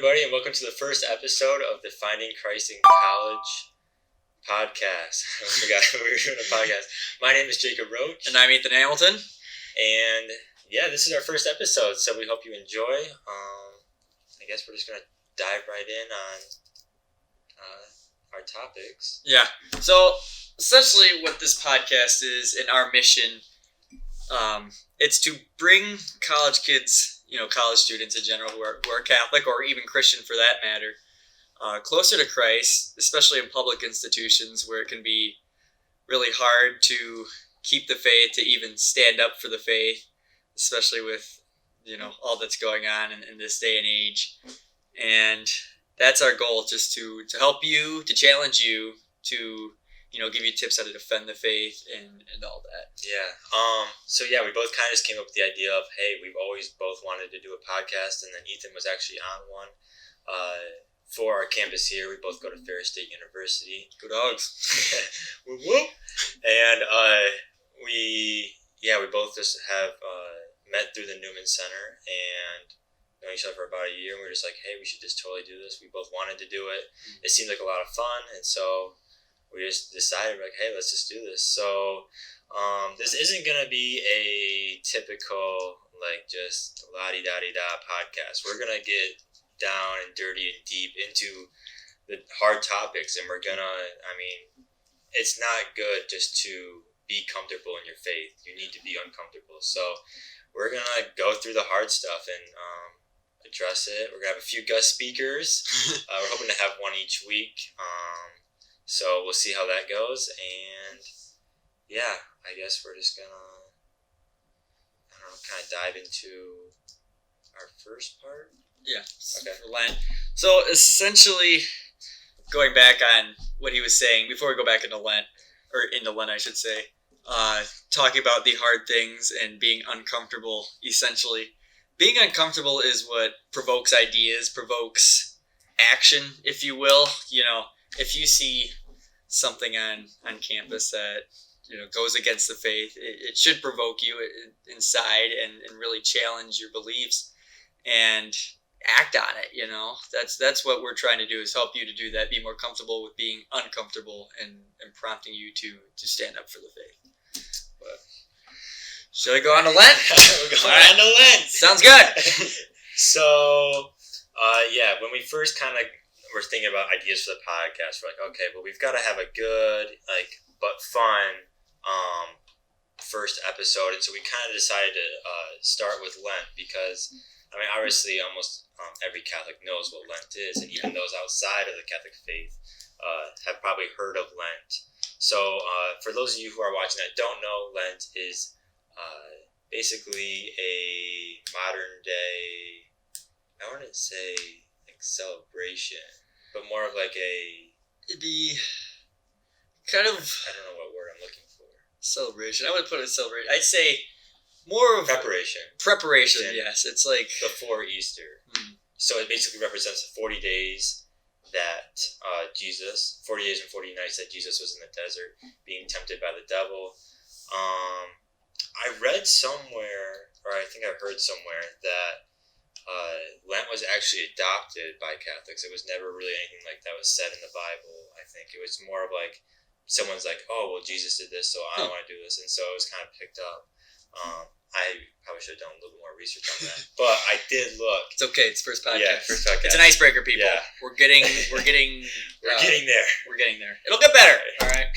everybody, and welcome to the first episode of the Finding Christ in College podcast. I forgot we were doing a podcast. My name is Jacob Roach. And I'm Ethan Hamilton. And yeah, this is our first episode, so we hope you enjoy. I guess we're just going to dive right in on our topics. Yeah. So essentially what this podcast is and our mission, it's to bring college kids, college students in general who are Catholic or even Christian for that matter, closer to Christ, especially in public institutions where it can be really hard to keep the faith, to even stand up for the faith, especially with, all that's going on in this day and age. And that's our goal, just to help you, to challenge you, to give you tips how to defend the faith and all that. Yeah. So yeah, we both kind of just came up with the idea of, hey, we've always both wanted to do a podcast, and then Ethan was actually on one for our campus here. We both go to Ferris State University. Go Dogs. Whoop, whoop. And we both just have met through the Newman Center and known each other for about a year, and we were just like, hey, we should just totally do this. We both wanted to do it. It seemed like a lot of fun, and so we just decided, like, hey, let's just do this. So this isn't going to be a typical, just la-di-da-di-da podcast. We're going to get down and dirty and deep into the hard topics, and we're going to, it's not good just to be comfortable in your faith. You need to be uncomfortable. So we're going to go through the hard stuff and address it. We're going to have a few guest speakers. We're hoping to have one each week. So we'll see how that goes, and yeah, I guess we're just gonna, kind of dive into our first part. Yeah. Okay. For Lent. So essentially, going back on what he was saying before we go back into Lent, I should say, talking about the hard things and being uncomfortable. Essentially, being uncomfortable is what provokes ideas, provokes action, if you will. If you see something on campus that goes against the faith, it should provoke you inside and really challenge your beliefs and act on it. That's what we're trying to do, is help you to do that, be more comfortable with being uncomfortable and prompting you to stand up for the faith. But should I go on to Lent? We're going on to Lent. Sounds good. So when we first kind of we're thinking about ideas for the podcast, we're like, okay, but we've got to have a good, but fun first episode. And so we kind of decided to start with Lent because, obviously almost every Catholic knows what Lent is, and even those outside of the Catholic faith have probably heard of Lent. So for those of you who are watching that don't know, Lent is basically a modern day, I wouldn't say celebration, but more of it'd be kind of, I don't know what word I'm looking for. Celebration. I would put it celebration. I'd say more of preparation. Yes, it's like before Easter. Mm-hmm. So it basically represents the 40 days that 40 days and 40 nights that Jesus was in the desert being tempted by the devil. I read somewhere, or I think I heard somewhere, that Lent was actually adopted by Catholics. It was never really anything like that was said in the Bible. I think it was more of someone's like, oh, well, Jesus did this, so I want to do this, and so it was kind of picked up. I probably should have done a little more research on that, but I did look. It's okay. It's first podcast. Yeah, first podcast. It's an icebreaker, people. Yeah. We're getting we're getting there. We're getting there. It'll get better. All right.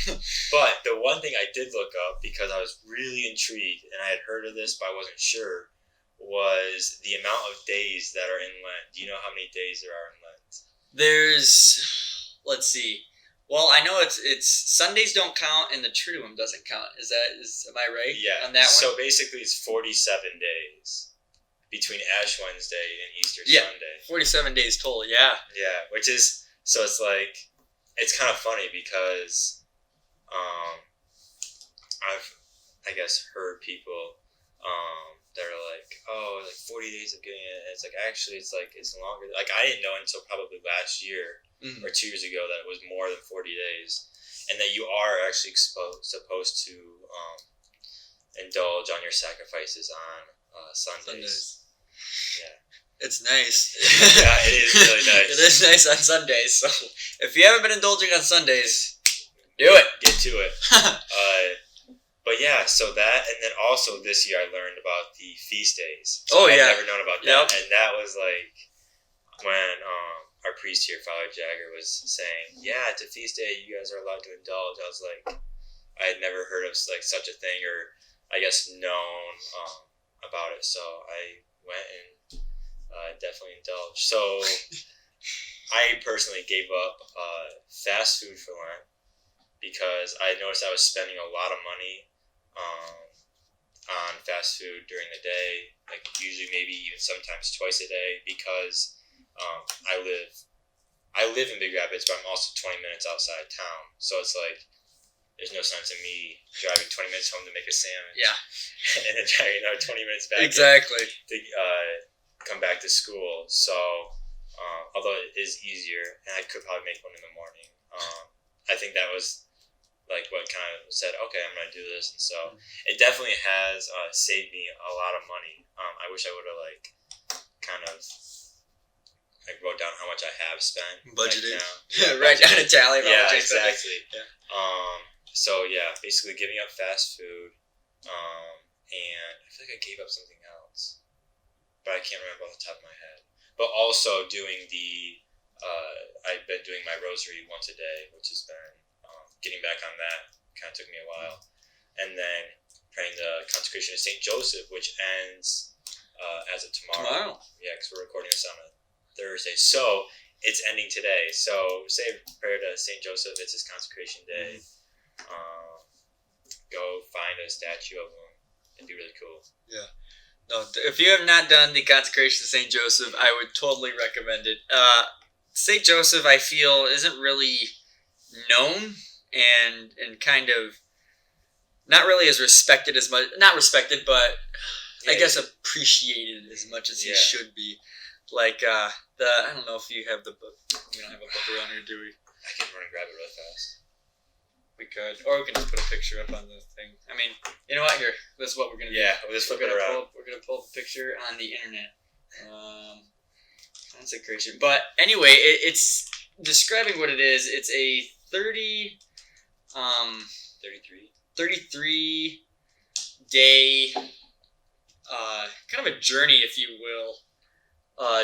But the one thing I did look up, because I was really intrigued, and I had heard of this, but I wasn't sure, was the amount of days that are in Lent. Do you know how many days there are in Lent? Let's see. Well, I know it's Sundays don't count and the Triduum doesn't count. Am I right? Yeah. On that one? So basically it's 47 days between Ash Wednesday and Easter Sunday. 47 days total, yeah. Yeah, which is, so it's it's kind of funny because I've, I guess, heard people that are like, oh, 40 days of getting it. And it's actually, it's longer. I didn't know until probably last year or 2 years ago that it was more than 40 days. And that you are actually supposed to indulge on your sacrifices on Sundays. Yeah. It's nice. Yeah, it is really nice. It is nice on Sundays. So if you haven't been indulging on Sundays, do it. Get to it. But yeah, so that, and then also this year I learned about the feast days. So I'd never known about that. And that was like when our priest here, Father Jagger, was saying, yeah, it's a feast day, you guys are allowed to indulge. I was like, I had never heard of like such a thing, or I guess known about it. So I went and definitely indulged. So I personally gave up fast food for Lent because I noticed I was spending a lot of money on fast food during the day, like usually maybe even sometimes twice a day, because I live in Big Rapids, but I'm also 20 minutes outside town, so it's like there's no sense in me driving 20 minutes home to make a sandwich, and then driving another 20 minutes back to come back to school. So although it is easier, and I could probably make one in the morning, I think that was like what kind of said, okay, I'm going to do this. And so it definitely has saved me a lot of money. I wish I would have like kind of like wrote down how much I have spent. Budgeted. Write down a tally of how much I spent. Exactly. Yeah. So yeah, basically giving up fast food. And I feel like I gave up something else, but I can't remember off the top of my head. But also doing I've been doing my rosary once a day, which has been getting back on that kind of took me a while, and then praying the consecration of Saint Joseph, which ends as of tomorrow. Yeah, because we're recording this on a Thursday, so it's ending today. So say a prayer to Saint Joseph. It's his consecration day. Go find a statue of him. It'd be really cool. Yeah. No, if you have not done the consecration of Saint Joseph, I would totally recommend it. Saint Joseph, I feel, isn't really known. And kind of not really as respected as much, not respected, but I guess appreciated as much as he should be. Like I don't know if you have the book. We don't have a book around here, do we? I can run and grab it really fast. We could, or we can just put a picture up on the thing. I mean, you know what? Here, this is what we're gonna do. Yeah, we'll just flip it around. We're gonna pull up a picture on the internet. Consecration, but anyway, it's describing what it is. It's a 33 day kind of a journey, if you will,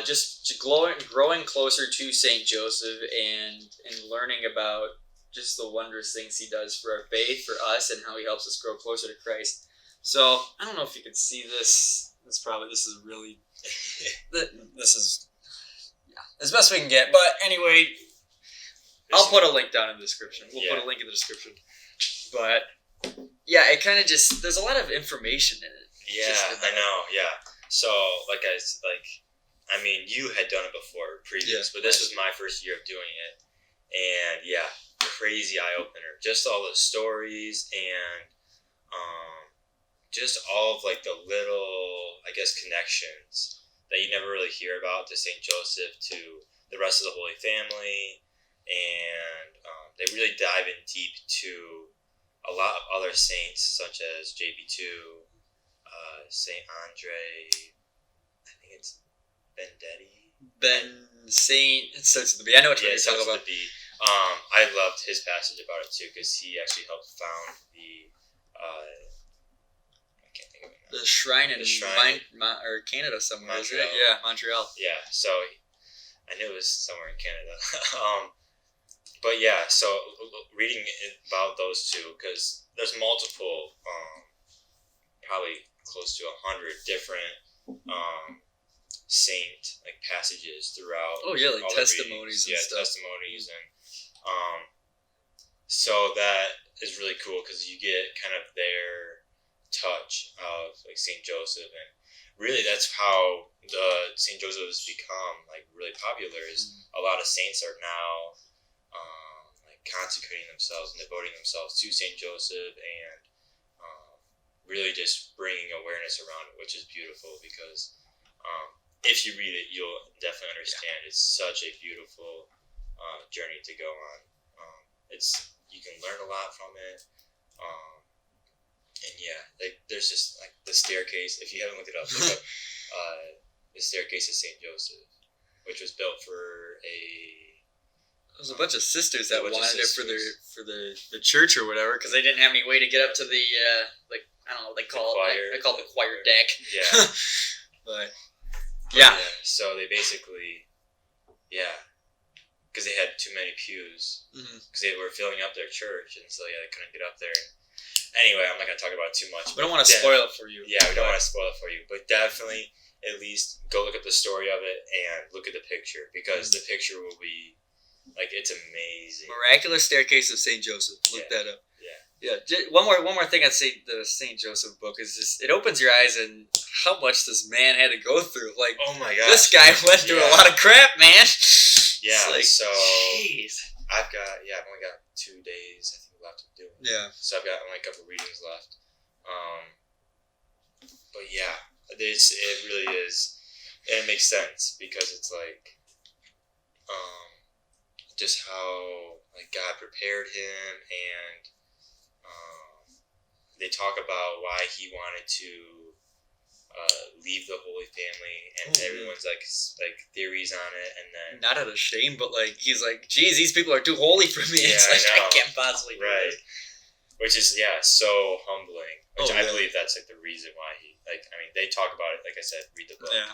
just growing closer to Saint Joseph and learning about just the wondrous things he does for our faith, for us, and how he helps us grow closer to Christ. So I don't know if you can see this. This is really this is as best we can get. But anyway, I'll put a link down in the description. We'll put a link in the description. But yeah, it kind of just there's a lot of information in it. Yeah, I know. Yeah. So I mean, you had done it before previous, but this was my first year of doing it, and crazy eye opener. Just all the stories and just all of like the little, I guess, connections that you never really hear about to Saint Joseph, to the rest of the Holy Family, and they really dive in deep to a lot of other saints such as JP2, Saint Andre, I think it's Bendetti. It starts with the B. I know what you're talking about. I loved his passage about it too, because he actually helped found the I can't think of it now. The shrine in or Canada somewhere, isn't it? Yeah, Montreal. Yeah, so I knew it was somewhere in Canada. But yeah, so reading about those two, because there's multiple, probably close to 100 different saint passages throughout. Oh yeah, like testimonies and stuff. Testimonies, and so that is really cool because you get kind of their touch of Saint Joseph, and really that's how the Saint Joseph has become really popular. Is a lot of saints are now consecrating themselves and devoting themselves to Saint Joseph, and really just bringing awareness around it, which is beautiful because if you read it, you'll definitely understand. It's such a beautiful journey to go on. You can learn a lot from it, and there's just the staircase. If you haven't looked it up, look up the Staircase of St. Joseph, which was built for There was a bunch of sisters that A bunch of wanted it for sisters. the church or whatever, because they didn't have any way to get up to the like I don't know what they call it. choir. They call it the choir deck. Yeah. But But yeah. So they basically, because they had too many pews, because they were filling up their church, and so they couldn't get up there. Anyway, I'm not gonna talk about it too much. We don't want to spoil it for you. Yeah, we don't want to spoil it for you, but definitely at least go look at the story of it and look at the picture, because the picture will be like, it's amazing. Miraculous Staircase of St. Joseph. Look that up. Yeah. One more thing I'd say. The St. Joseph book is just, it opens your eyes and how much this man had to go through. Like, oh my gosh, this guy went through a lot of crap, man. Yeah. It's like, so jeez. I've only got 2 days I think left of doing. Yeah. So I've got only a couple readings left. But yeah, it really is, and it makes sense because it's like, just how like God prepared him, and they talk about why he wanted to leave the Holy Family, and everyone's like theories on it, and then not out of shame, but like he's like, geez, these people are too holy for me. Yeah, it's like I know. I can't possibly do right, this. which is so humbling. Which I really? believe that's like the reason why he they talk about it. Like I said, read the book. Yeah.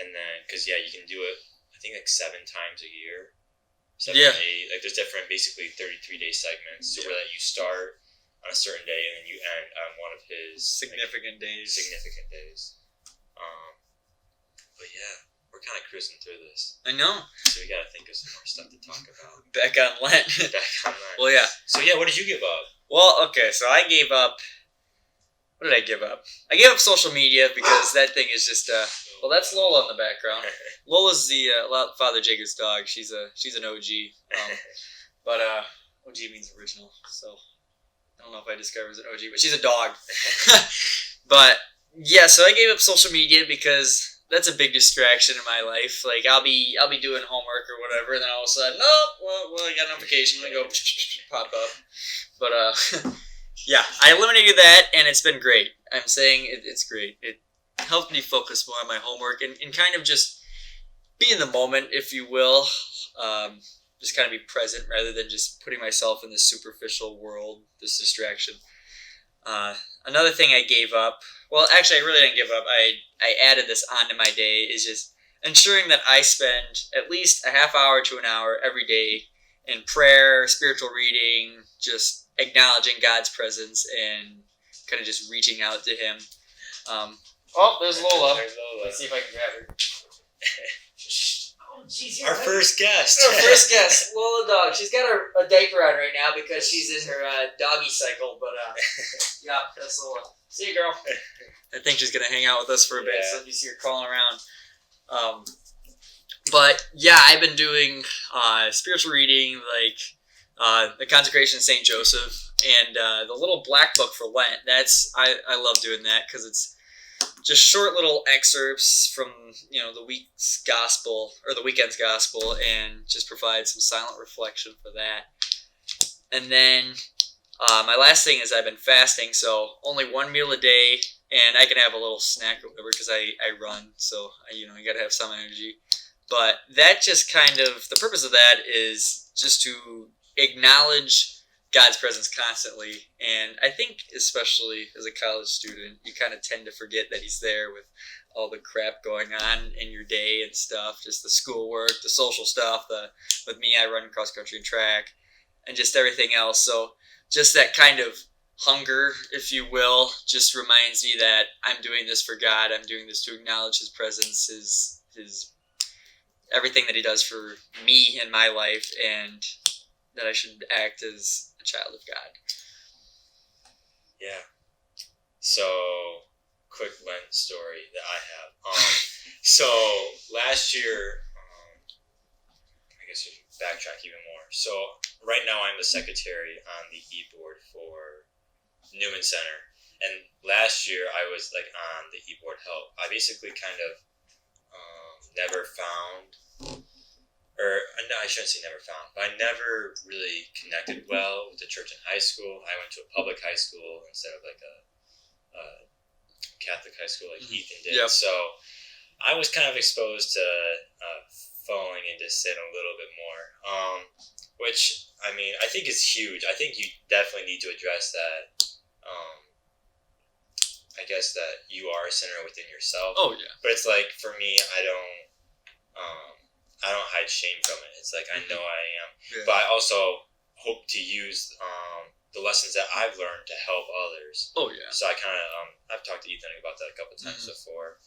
And then because you can do it. I think like 7 times a year. 7 Yeah. or 8. Like there's different, basically 33-day segments. So where that you start on a certain day and then you end on one of his Significant days. But yeah, we're kind of cruising through this. I know. So we got to think of some more stuff to talk about. Back on Lent. Back on that. Well, yeah. So yeah, what did you give up? Well, okay, so I gave up. What did I give up? I gave up social media because that thing is just. Well, that's Lola in the background. Lola's the Father Jager's dog. She's an OG. But OG means original, so I don't know if I describe her as an OG, but she's a dog. But yeah, so I gave up social media because that's a big distraction in my life. Like I'll be doing homework or whatever, and then all of a sudden, well, I got a notification. Let me go pop up. But yeah, I eliminated that, and it's been great. I'm saying it's great. It helped me focus more on my homework and kind of just be in the moment, if you will. Just kind of be present rather than just putting myself in this superficial world, this distraction. Another thing I gave up, well, actually I really didn't give up, I added this onto my day, is just ensuring that I spend at least a half hour to an hour every day in prayer, spiritual reading, just acknowledging God's presence and kind of just reaching out to Him. There's Lola. Let's see if I can grab her. Oh, geez, Our first guest. Our first guest, Lola dog. She's got a diaper on right now because she's in her doggy cycle. But yeah, that's Lola. See you, girl. I think she's gonna hang out with us for a bit. So you see her crawling around. But yeah, I've been doing spiritual reading, like the Consecration of St. Joseph, and the little black book for Lent. I love doing that because it's just short little excerpts from the week's gospel or the weekend's gospel, and just provide some silent reflection for that. And then my last thing is I've been fasting, so only one meal a day, and I can have a little snack or whatever because I run, so I gotta have some energy. But that just kind of, the purpose of that is just to acknowledge God's presence constantly, and I think especially as a college student, you kind of tend to forget that He's there with all the crap going on in your day and stuff, just the schoolwork, the social stuff. With me, I run cross country and track, and just everything else. So just that kind of hunger, if you will, just reminds me that I'm doing this for God. I'm doing this to acknowledge His presence, His everything that He does for me in my life, and that I should act as a child of God. Yeah. So, quick Lent story that I have. So, last year, I guess I should backtrack even more. So, right now I'm the secretary on the e-board for Newman Center. And last year I was on the e-board help. I basically kind of never found, or no, I shouldn't say never found, but I never really connected well with the church in high school. I went to a public high school instead of a Catholic high school like Ethan did. Yep. So I was kind of exposed to falling into sin a little bit more, which, I mean, I think is huge. I think you definitely need to address that. I guess that you are a sinner within yourself. Oh, yeah. But it's like, for me, I don't hide shame from it. It's like, I know I am. Yeah. But I also hope to use the lessons that I've learned to help others. Oh, yeah. So I kind of, I've talked to Ethan about that a couple times before,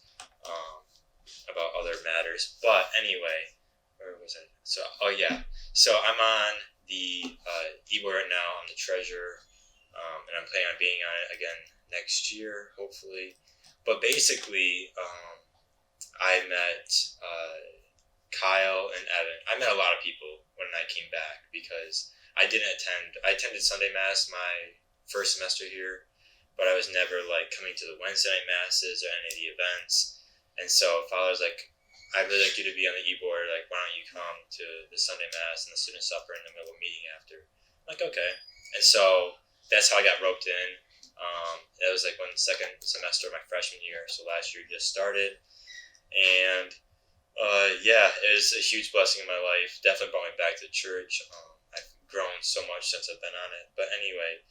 about other matters. But anyway, where was I? So, oh yeah. So I'm on the e-board right now. I'm the treasurer, and I'm planning on being on it again next year, hopefully. But basically, I met Kyle and Evan. I met a lot of people when I came back because I attended Sunday Mass my first semester here, but I was never like coming to the Wednesday night masses or any of the events. And so Father was like, I'd really like you to be on the e-board. Like, why don't you come to the Sunday Mass and the student supper in the middle of a meeting after? I'm like, okay. And so that's how I got roped in. That was like second semester of my freshman year. So last year just started. And yeah, it was a huge blessing in my life. Definitely brought me back to church. I've grown so much since I've been on it. But anyway,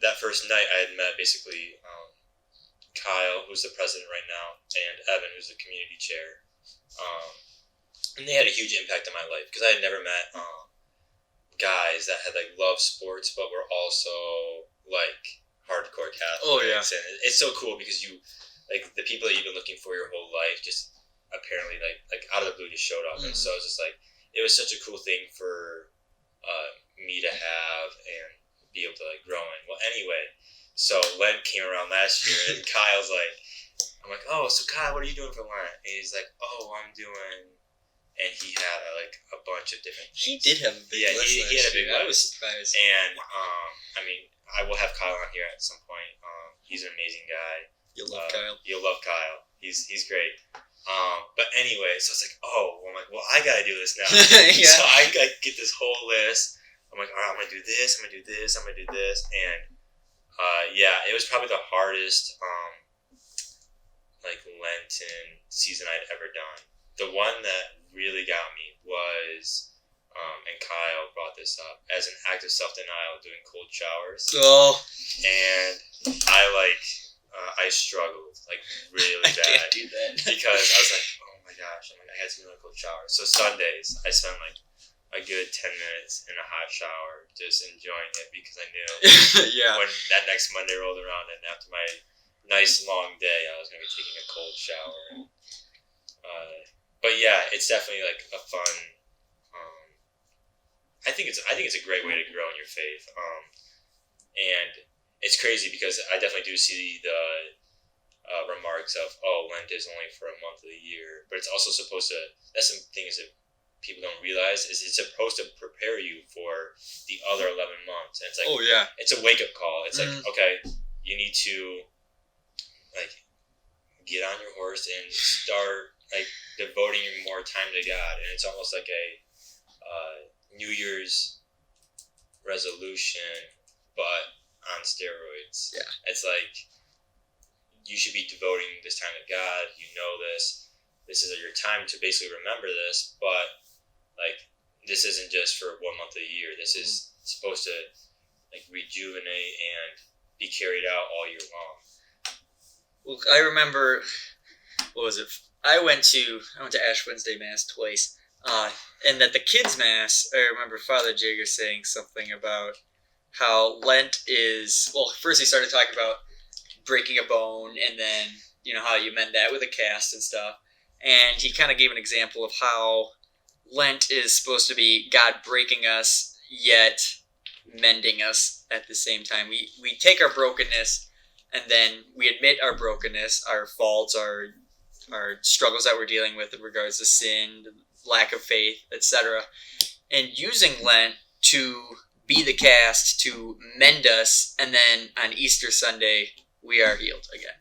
that first night I had met basically Kyle, who's the president right now, and Evan, who's the community chair. And they had a huge impact on my life because I had never met guys that had like loved sports but were also like hardcore Catholics. Oh, yeah. And it's so cool because you, like, the people that you've been looking for your whole life just apparently like out of the blue just showed up. And so it's just like, it was such a cool thing for me to have and be able to like grow in. Well, anyway, so Lent came around last year and Kyle's like, I'm like, oh, so Kyle, what are you doing for Lent? And he's like, oh, I'm doing, and he had like a bunch of different things. He did have a big list. He had a big list. I was surprised. And I mean, I will have Kyle on here at some point. He's an amazing guy. You'll love Kyle. You'll love Kyle. He's great. But anyway, so it's like, oh, I'm like, well, I gotta do this now. Yeah. So I get this whole list. I'm like, all right, I'm gonna do this. I'm gonna do this. I'm gonna do this. And yeah, it was probably the hardest like Lenten season I'd ever done. The one that really got me was, and Kyle brought this up, as an act of self-denial, doing cold showers. Oh. And I struggled like really bad. I can't do that. Because I was like, oh my gosh, I had to do a cold shower. So Sundays, I spent like a good 10 minutes in a hot shower just enjoying it because I knew Yeah. when that next Monday rolled around and after my nice long day, I was going to be taking a cold shower. But yeah, it's definitely like a fun. I think it's a great way to grow in your faith. And it's crazy because I definitely do see the remarks of, oh, Lent is only for a month of the year, but it's also supposed to. That's some things that people don't realize is it's supposed to prepare you for the other 11 months. And it's like, oh yeah, it's a wake up call. It's like, okay, you need to like get on your horse and start like devoting more time to God. And it's almost like a New Year's resolution, but on steroids. Yeah. It's like you should be devoting this time to God. You know this. This is your time to basically remember this, but like this isn't just for 1 month a year. This is supposed to like rejuvenate and be carried out all year long. Well, I remember, what was it? I went to Ash Wednesday Mass twice, and at the kids' Mass, I remember Father Jager saying something about how Lent is, well, first he started talking about breaking a bone, and then, you know, how you mend that with a cast and stuff, and he kind of gave an example of how Lent is supposed to be God breaking us, yet mending us at the same time. We take our brokenness, and then we admit our brokenness, our faults, our struggles that we're dealing with in regards to sin, lack of faith, etc. And using Lent to be the cast to mend us, and then on Easter Sunday, we are healed again.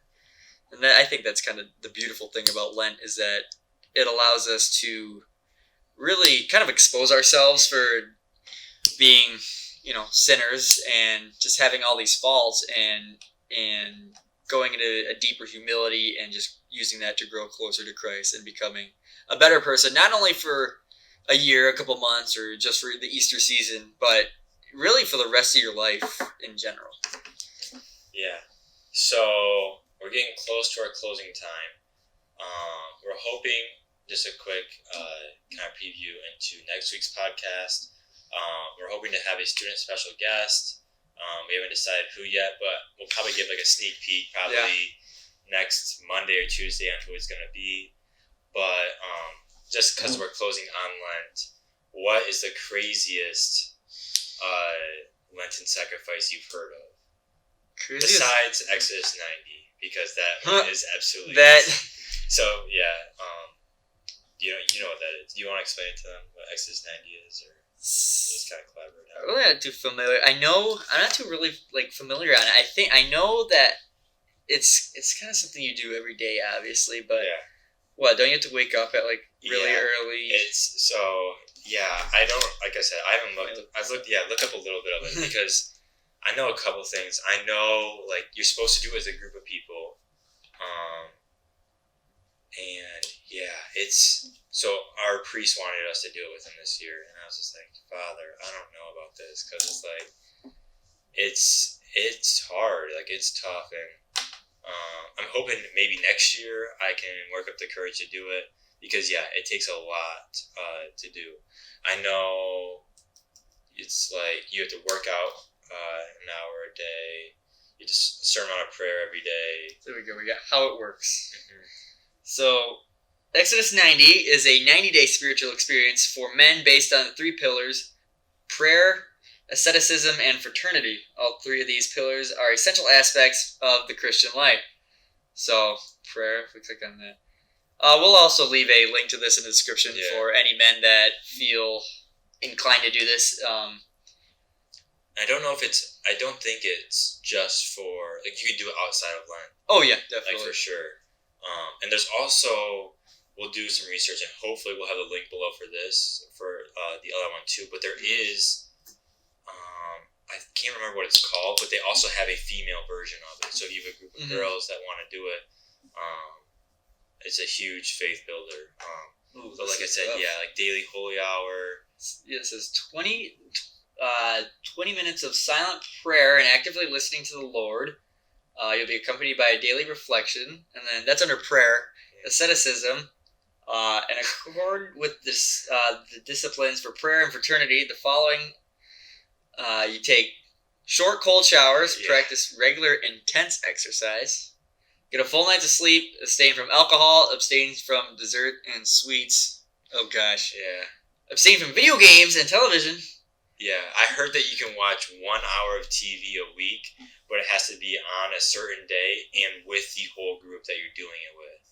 And I think that's kind of the beautiful thing about Lent, is that it allows us to really kind of expose ourselves for being, you know, sinners and just having all these faults, and going into a deeper humility and just using that to grow closer to Christ and becoming a better person, not only for a year, a couple months, or just for the Easter season, but really for the rest of your life in general. Yeah. So we're getting close to our closing time. We're hoping, just a quick kind of preview into next week's podcast. We're hoping to have a student special guest. We haven't decided who yet, but we'll probably give like a sneak peek probably next Monday or Tuesday on who it's going to be. But just because we're closing on Lent, what is the craziest Lenten sacrifice you've heard of? Craziest? Besides Exodus 90, because that one is absolutely that. So yeah, you know what that is. Do you want to explain to them what Exodus 90 is, or it's kind of clever? I'm really not too familiar. I'm not too really familiar on it. I know that it's kind of something you do every day, obviously, but what, don't you have to wake up at like really early? It's so I don't, like I said, I haven't looked. I've looked up a little bit of it because I know a couple things. I know like you're supposed to do it as a group of people, and it's so our priest wanted us to do it with him this year, and I was just like, Father, I don't know about this because it's like it's hard, like it's tough, and I'm hoping maybe next year I can work up the courage to do it because it takes a lot to do. I know it's like you have to work out an hour a day. You just a certain amount of prayer every day. There we go. We got how it works. Mm-hmm. So Exodus 90 is a 90-day spiritual experience for men based on the 3 pillars: prayer, asceticism, and fraternity. All 3 of these pillars are essential aspects of the Christian life. So, prayer, if we click on that. We'll also leave a link to this in the description for any men that feel inclined to do this. I don't think it's just for, like, you can do it outside of Lent. Oh, yeah, definitely. Like, for sure. And there's also, we'll do some research, and hopefully we'll have a link below for this, for the other one too, but there is, I can't remember what it's called, but they also have a female version of it. So if you have a group of girls that want to do it, it's a huge faith builder. So like I said, like daily holy hour. Yeah, it says 20 minutes of silent prayer and actively listening to the Lord. You'll be accompanied by a daily reflection, and then that's under prayer. Asceticism, in accord with this, the disciplines for prayer and fraternity, the following: you take short, cold showers, practice regular, intense exercise, get a full night's of sleep, abstain from alcohol, abstain from dessert and sweets. Oh gosh, abstain from video games and television. Yeah, I heard that you can watch 1 hour of TV a week, but it has to be on a certain day and with the whole group that you're doing it with.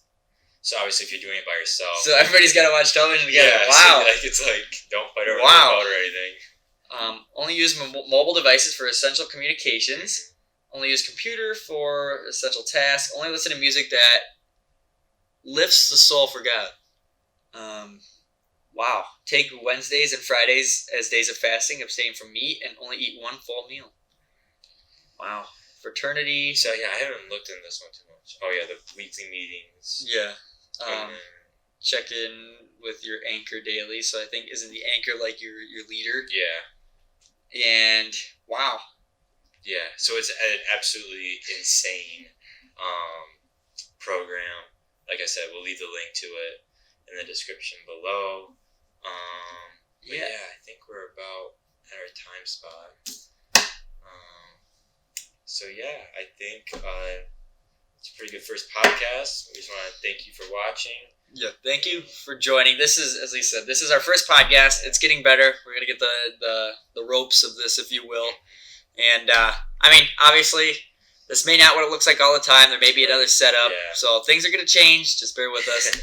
So obviously, if you're doing it by yourself, so everybody's got to watch television together. Wow, so it's like don't fight over the remote or anything. Only use mobile devices for essential communications. Only use computer for essential tasks. Only listen to music that lifts the soul for God. Wow. Take Wednesdays and Fridays as days of fasting, abstain from meat, and only eat 1 full meal. Wow. Fraternity. So I haven't looked into this one too much. Oh yeah, the weekly meetings. Yeah. Check in with your anchor daily. So I think, isn't the anchor like your leader? Yeah. And wow. Yeah. So it's an absolutely insane program. Like I said, we'll leave the link to it in the description below. But I think we're about at our time spot. So I think it's a pretty good first podcast. We just want to thank you for watching. Yeah, thank you for joining. This is, as Lee said, this is our first podcast. It's getting better. We're gonna get the ropes of this, if you will. And I mean, obviously, this may not what it looks like all the time. There may be another setup, so things are gonna change. Just bear with us.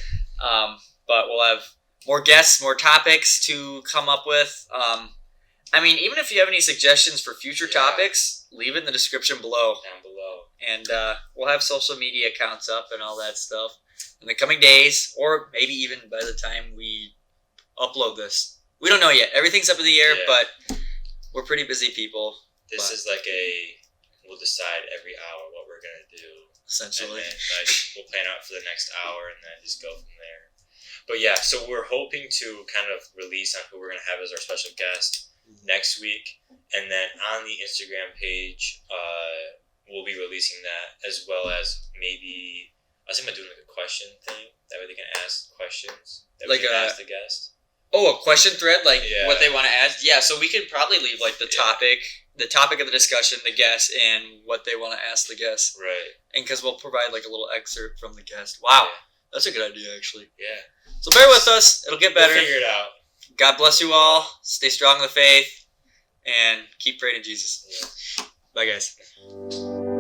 But we'll have more guests, more topics to come up with. I mean, even if you have any suggestions for future topics, leave it in the description below. Down below. And we'll have social media accounts up and all that stuff in the coming days, or maybe even by the time we upload this. We don't know yet. Everything's up in the air, but we're pretty busy people. This is like we'll decide every hour what we're going to do. essentially. And then we'll plan out for the next hour and then just go from there. But yeah, so we're hoping to kind of release on who we're going to have as our special guest next week. And then on the Instagram page, we'll be releasing that, as well as maybe, I was thinking about doing like a question thing. That way they can ask questions that we Like can ask the guest. Oh, a question thread, like Yeah. what they want to ask. Yeah, so we could probably leave like the topic of the discussion, the guest, and what they want to ask the guest. Right. And because we'll provide like a little excerpt from the guest. Wow, Yeah. that's a good idea actually. Yeah. So bear with us; it'll get better. We'll figure it out. God bless you all. Stay strong in the faith, and keep praying to Jesus. Yeah. Bye, guys.